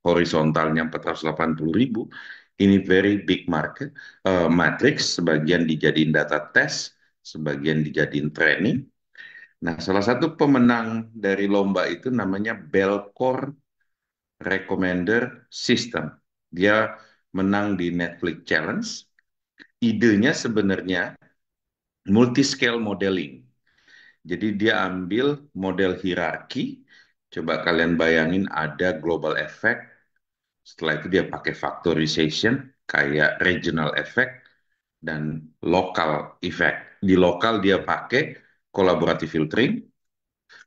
Speaker 2: horizontalnya 480.000. Ini very big market. Matrix sebagian dijadiin data test, sebagian dijadiin training. Nah, salah satu pemenang dari lomba itu namanya Belcore Recommender System. Dia menang di Netflix Challenge. Idenya sebenarnya multi-scale modeling. Jadi dia ambil model hierarki. Coba kalian bayangin ada global effect. Setelah itu dia pakai factorization, kayak regional effect, dan local effect. Di lokal dia pakai collaborative filtering.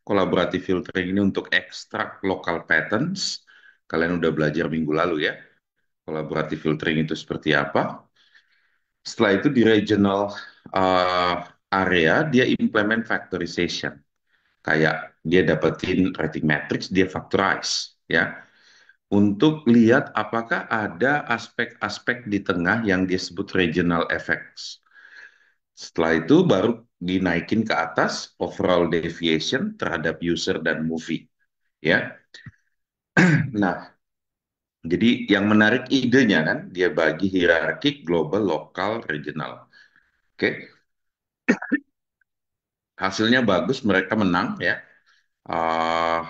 Speaker 2: Collaborative filtering ini untuk ekstrak local patterns. Kalian udah belajar minggu lalu ya, collaborative filtering itu seperti apa. Setelah itu di regional uh, area, dia implement factorization. Kayak dia dapetin rating matrix, dia factorize. Ya, untuk lihat apakah ada aspek-aspek di tengah yang disebut regional effects. Setelah itu baru dinaikin ke atas overall deviation terhadap user dan movie. Ya, nah, jadi yang menarik idenya kan, dia bagi hierarki global, lokal, regional. Oke, hasilnya bagus, mereka menang ya. Uh,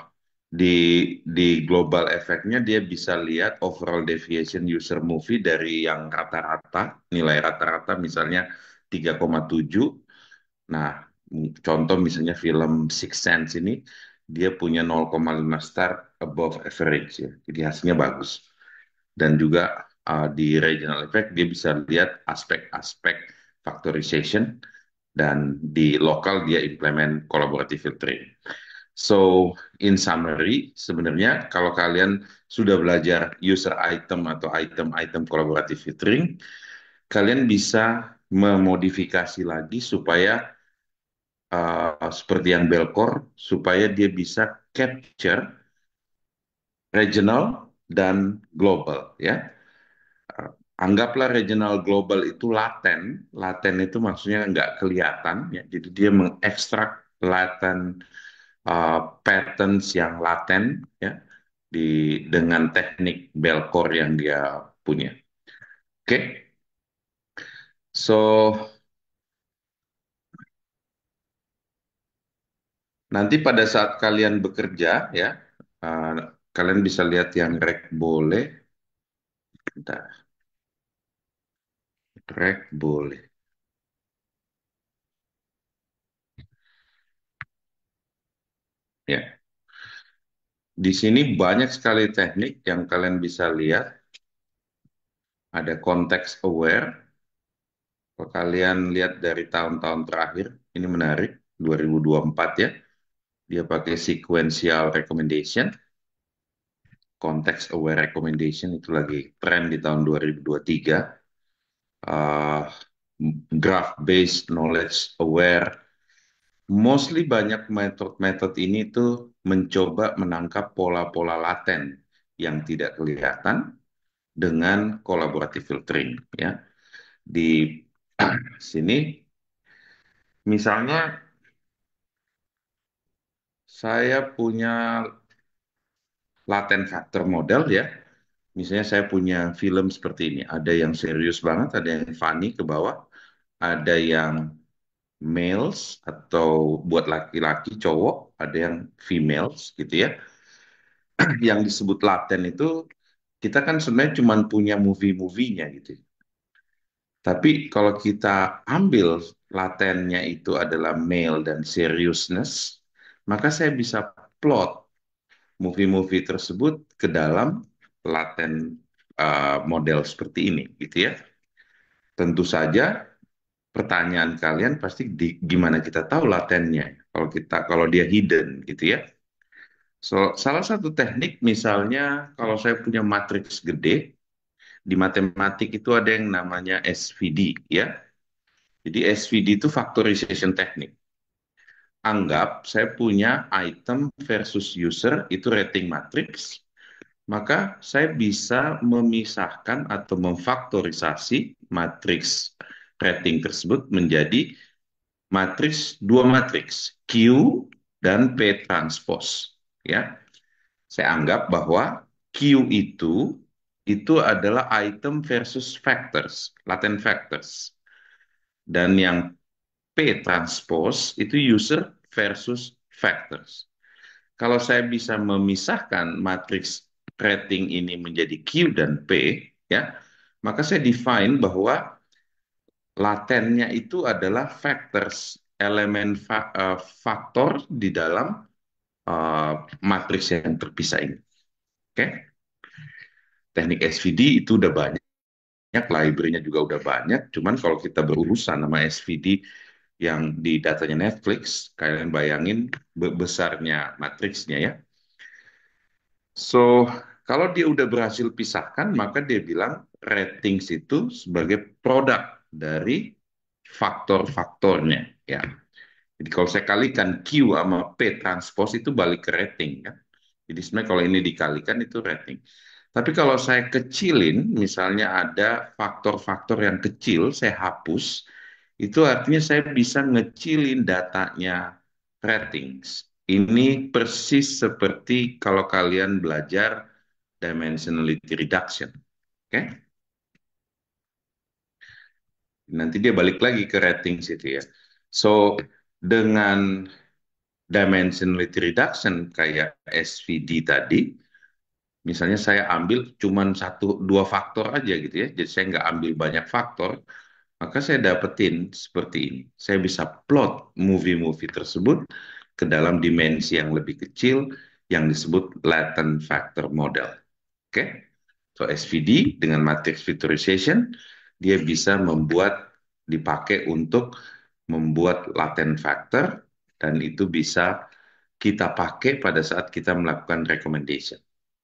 Speaker 2: di global efeknya dia bisa lihat overall deviation user movie dari yang rata-rata, nilai rata-rata misalnya 3,7. Nah, contoh misalnya film Six Sense ini, dia punya 0,5 star above average ya. Jadi hasilnya bagus. Dan juga di regional effect dia bisa lihat aspek-aspek factorization, dan di lokal dia implement collaborative filtering. So, in summary, sebenarnya kalau kalian sudah belajar user item atau item-item collaborative filtering, kalian bisa memodifikasi lagi supaya seperti yang Belcore, supaya dia bisa capture regional dan global ya. Uh, Anggaplah regional global itu laten. Laten itu maksudnya nggak kelihatan ya. Jadi dia mengekstrak laten patterns yang laten ya di dengan teknik Belcore yang dia punya. Oke, okay? So nanti pada saat kalian bekerja ya, uh, kalian bisa lihat yang rek boleh, bentar, rek boleh. Ya, di sini banyak sekali teknik yang kalian bisa lihat. Ada context aware. Kalau kalian lihat dari tahun-tahun terakhir, ini menarik, 2024 ya. Dia pakai sequential recommendation, context aware recommendation itu lagi tren di tahun 2023. Uh, Graph based knowledge aware. Mostly banyak metode-metode ini tuh mencoba menangkap pola-pola laten yang tidak kelihatan dengan collaborative filtering ya. Di sini misalnya saya punya latent factor model ya. Misalnya saya punya film seperti ini. Ada yang serius banget, ada yang funny ke bawah, ada yang males atau buat laki-laki cowok, ada yang females gitu ya. Yang disebut laten itu kita kan sebenarnya cuma punya movie-movie-nya gitu. Tapi kalau kita ambil latennya itu adalah male dan seriousness, maka saya bisa plot movie-movie tersebut ke dalam laten model seperti ini, gitu ya. Tentu saja pertanyaan kalian pasti gimana kita tahu latennya kalau dia hidden, gitu ya. So, salah satu teknik misalnya kalau saya punya matriks gede di matematik itu ada yang namanya SVD ya. Jadi SVD itu factorization technique. Anggap saya punya item versus user itu rating matrix. maka saya bisa memisahkan atau memfaktorisasi matriks rating tersebut menjadi dua matriks Q dan P transpose. Ya, saya anggap bahwa Q itu adalah item versus factors, latent factors, dan yang P transpose itu user versus factors. Kalau saya bisa memisahkan matriks rating ini menjadi Q dan P, ya, maka saya define bahwa latennya itu adalah factors, elemen faktor di dalam uh, matriks yang terpisah ini. Oke, okay? Teknik SVD itu udah banyak, library-nya juga udah banyak. Cuman kalau kita berurusan sama SVD yang di datanya Netflix, kalian bayangin besarnya matriksnya ya. So, kalau dia udah berhasil pisahkan, maka dia bilang ratings itu sebagai produk dari faktor-faktornya. Ya. Jadi kalau saya kalikan Q sama P transpose itu balik ke rating. Ya. Jadi sebenarnya kalau ini dikalikan itu rating. Tapi kalau saya kecilin, misalnya ada faktor-faktor yang kecil, saya hapus, itu artinya saya bisa ngecilin datanya ratings. Ini persis seperti kalau kalian belajar dimensionality reduction. Oke? Nanti dia balik lagi ke ratings itu ya. So, dengan dimensionality reduction kayak SVD tadi, misalnya saya ambil cuma satu dua faktor aja gitu ya, jadi saya nggak ambil banyak faktor, maka saya dapetin seperti ini. Saya bisa plot movie-movie tersebut ke dalam dimensi yang lebih kecil yang disebut latent factor model. Oke? So SVD dengan matrix factorization dia bisa dipakai untuk membuat latent factor dan itu bisa kita pakai pada saat kita melakukan recommendation.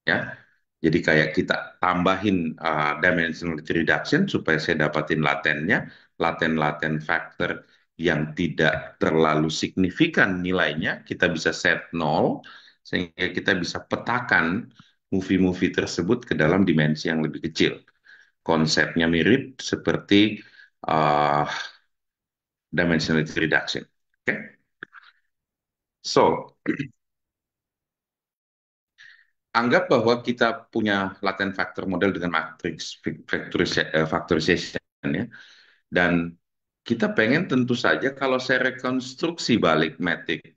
Speaker 2: Ya, jadi kayak kita tambahin dimensionality reduction supaya saya dapatin latennya, laten factor yang tidak terlalu signifikan nilainya, kita bisa set nol, sehingga kita bisa petakan movie-movie tersebut ke dalam dimensi yang lebih kecil. Konsepnya mirip seperti uh, dimensionality reduction. Oke, okay? So anggap bahwa kita punya latent factor model dengan matrix factorization ya. Dan kita pengen tentu saja kalau saya rekonstruksi balik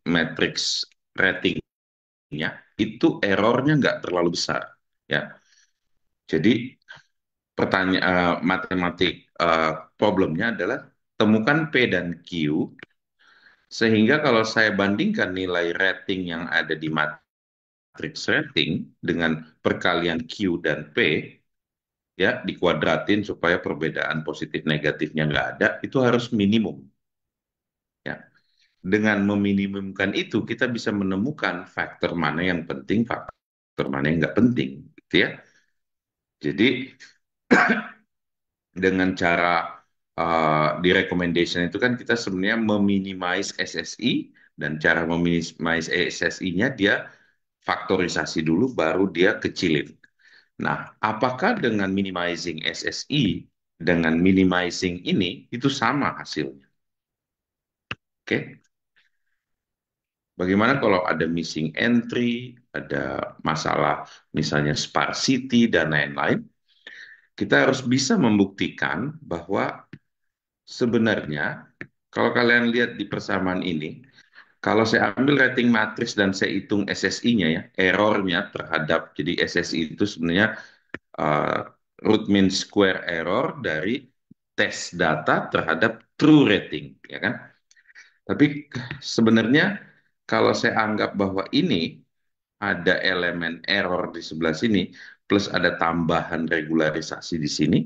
Speaker 2: matrix ratingnya itu errornya nggak terlalu besar ya. Jadi matematik problemnya adalah temukan P dan Q sehingga kalau saya bandingkan nilai rating yang ada di matrix rating dengan perkalian Q dan P ya dikuadratin supaya perbedaan positif negatifnya nggak ada, itu harus minimum. Ya, dengan meminimumkan itu kita bisa menemukan faktor mana yang penting, faktor mana yang nggak penting, gitu ya. Jadi dengan cara di recommendation itu kan kita sebenarnya meminimize SSI dan cara meminimize SSI-nya dia faktorisasi dulu baru dia kecilin. Nah, apakah dengan minimizing SSI dengan minimizing ini itu sama hasilnya? Oke. Bagaimana kalau ada missing entry, ada masalah misalnya sparsity dan lain-lain? Kita harus bisa membuktikan bahwa sebenarnya kalau kalian lihat di persamaan ini, kalau saya ambil rating matriks dan saya hitung SSI-nya ya, errornya terhadap jadi SSI itu sebenarnya uh, root mean square error dari tes data terhadap true rating, ya kan? Tapi sebenarnya kalau saya anggap bahwa ini ada elemen error di sebelah sini, plus ada tambahan regularisasi di sini,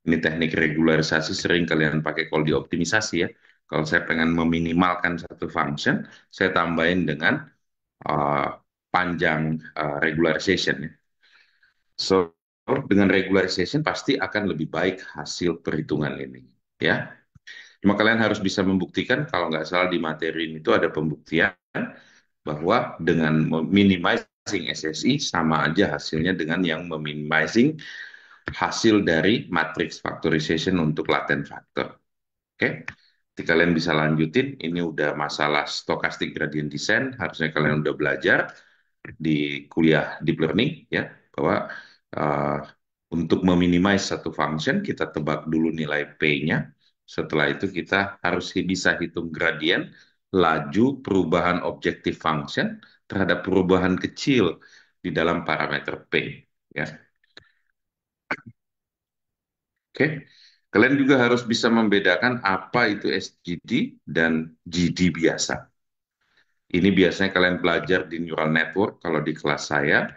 Speaker 2: ini teknik regularisasi sering kalian pakai kalau di optimisasi ya. Kalau saya pengen meminimalkan satu function, saya tambahin dengan uh, panjang regularization ya. So, dengan regularization pasti akan lebih baik hasil perhitungan ini. Ya, cuma kalian harus bisa membuktikan kalau nggak salah di materi ini itu ada pembuktian bahwa dengan minimize SSI sama aja hasilnya dengan yang meminimizing hasil dari matrix factorization untuk latent factor. Oke, jadi kalian bisa lanjutin. Ini udah masalah stochastic gradient descent. Harusnya kalian udah belajar di kuliah deep learning ya bahwa uh, untuk meminimize satu function kita tebak dulu nilai p-nya. Setelah itu kita harus bisa hitung gradient laju perubahan objective function terhadap perubahan kecil di dalam parameter p ya. Oke. Kalian juga harus bisa membedakan apa itu SGD dan GD biasa. Ini biasanya kalian belajar di neural network kalau di kelas saya,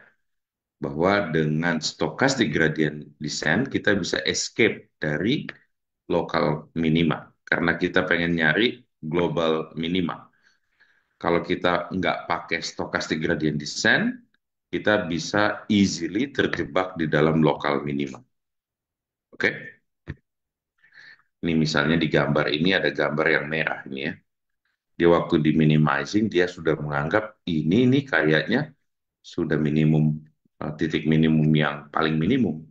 Speaker 2: bahwa dengan stochastic gradient descent kita bisa escape dari local minima karena kita pengen nyari global minima. Kalau kita nggak pakai stochastic gradient descent, kita bisa easily terjebak di dalam local minima. Oke, ini misalnya di gambar ini ada gambar yang merah ini ya. Dia waktu di minimizing dia sudah menganggap ini kayaknya sudah minimum, titik minimum yang paling minimum.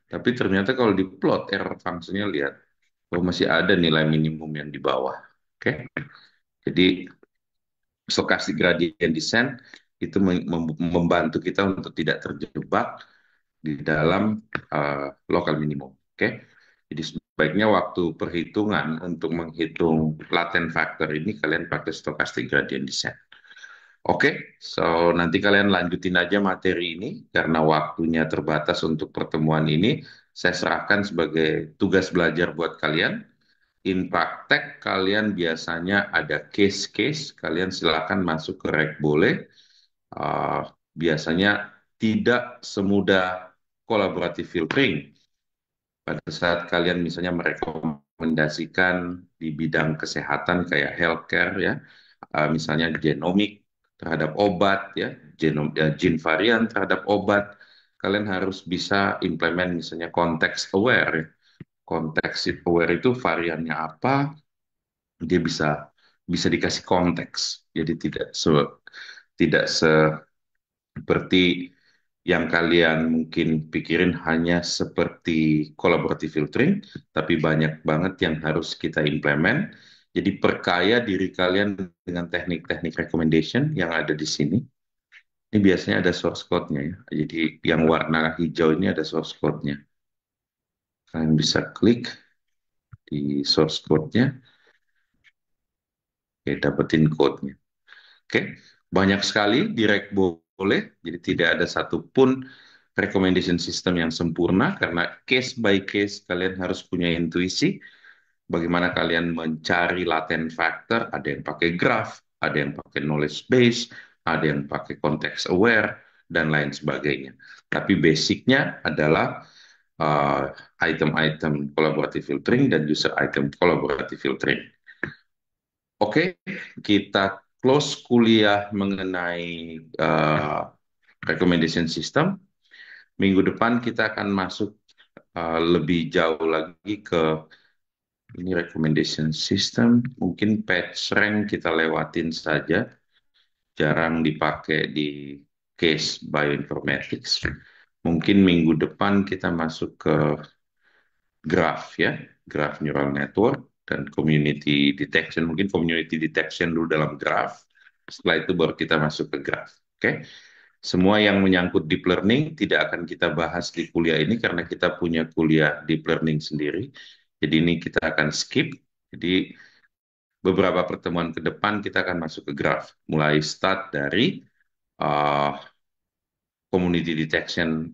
Speaker 2: Tapi ternyata kalau diplot error fungsinya lihat, oh masih ada nilai minimum yang di bawah. Oke, jadi stochastic gradient descent itu membantu kita untuk tidak terjebak di dalam local minimum. Oke, jadi sebaiknya waktu perhitungan untuk menghitung latent factor ini kalian pakai stochastic gradient descent. Oke, so nanti kalian lanjutin aja materi ini karena waktunya terbatas untuk pertemuan ini. Saya serahkan sebagai tugas belajar buat kalian. In praktek, kalian biasanya ada case-case, kalian silakan masuk ke rek boleh. Biasanya tidak semudah collaborative filtering. Pada saat kalian misalnya merekomendasikan di bidang kesehatan kayak healthcare ya, misalnya genomik terhadap obat ya, gene varian terhadap obat, kalian harus bisa implement misalnya context aware ya. Context aware itu variannya apa, dia bisa bisa dikasih konteks. Jadi tidak seperti yang kalian mungkin pikirin hanya seperti collaborative filtering, tapi banyak banget yang harus kita implement. Jadi perkaya diri kalian dengan teknik-teknik recommendation yang ada di sini. Ini biasanya ada source code-nya ya. Jadi yang warna hijau ini ada source code-nya. Kalian bisa klik di source code-nya, ya dapetin code-nya. Oke, banyak sekali direct boleh, jadi tidak ada satupun recommendation system yang sempurna karena case by case kalian harus punya intuisi bagaimana kalian mencari latent factor, ada yang pakai graph, ada yang pakai knowledge base, ada yang pakai context aware, dan lain sebagainya. Tapi basicnya adalah item-item collaborative filtering dan user item collaborative filtering. Oke, kita close kuliah mengenai recommendation system. Minggu depan kita akan masuk lebih jauh lagi ke ini recommendation system. Mungkin PageRank kita lewatin saja, jarang dipakai di case bioinformatics. Mungkin minggu depan kita masuk ke graph ya, graph neural network dan community detection. Mungkin community detection dulu dalam graph. Setelah itu baru kita masuk ke graph. Oke. Semua yang menyangkut deep learning tidak akan kita bahas di kuliah ini karena kita punya kuliah deep learning sendiri. Jadi ini kita akan skip. Jadi beberapa pertemuan ke depan kita akan masuk ke graph. Mulai start dari uh, community detection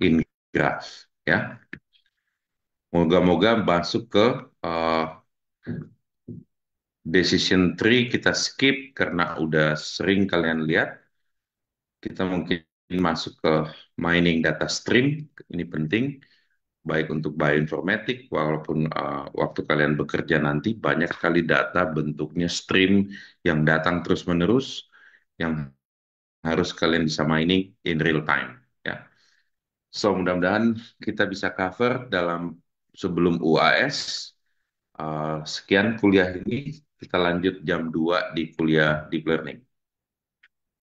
Speaker 2: in graph. Ya, moga-moga masuk ke uh, decision tree kita skip karena udah sering kalian lihat. Kita mungkin masuk ke mining data stream, ini penting, baik untuk bioinformatik, walaupun waktu kalian bekerja nanti banyak sekali data bentuknya stream yang datang terus-menerus, yang harus kalian bisa mining in real time. Ya. So mudah-mudahan kita bisa cover dalam sebelum UAS. Sekian kuliah ini, kita lanjut jam 2 di kuliah Deep Learning.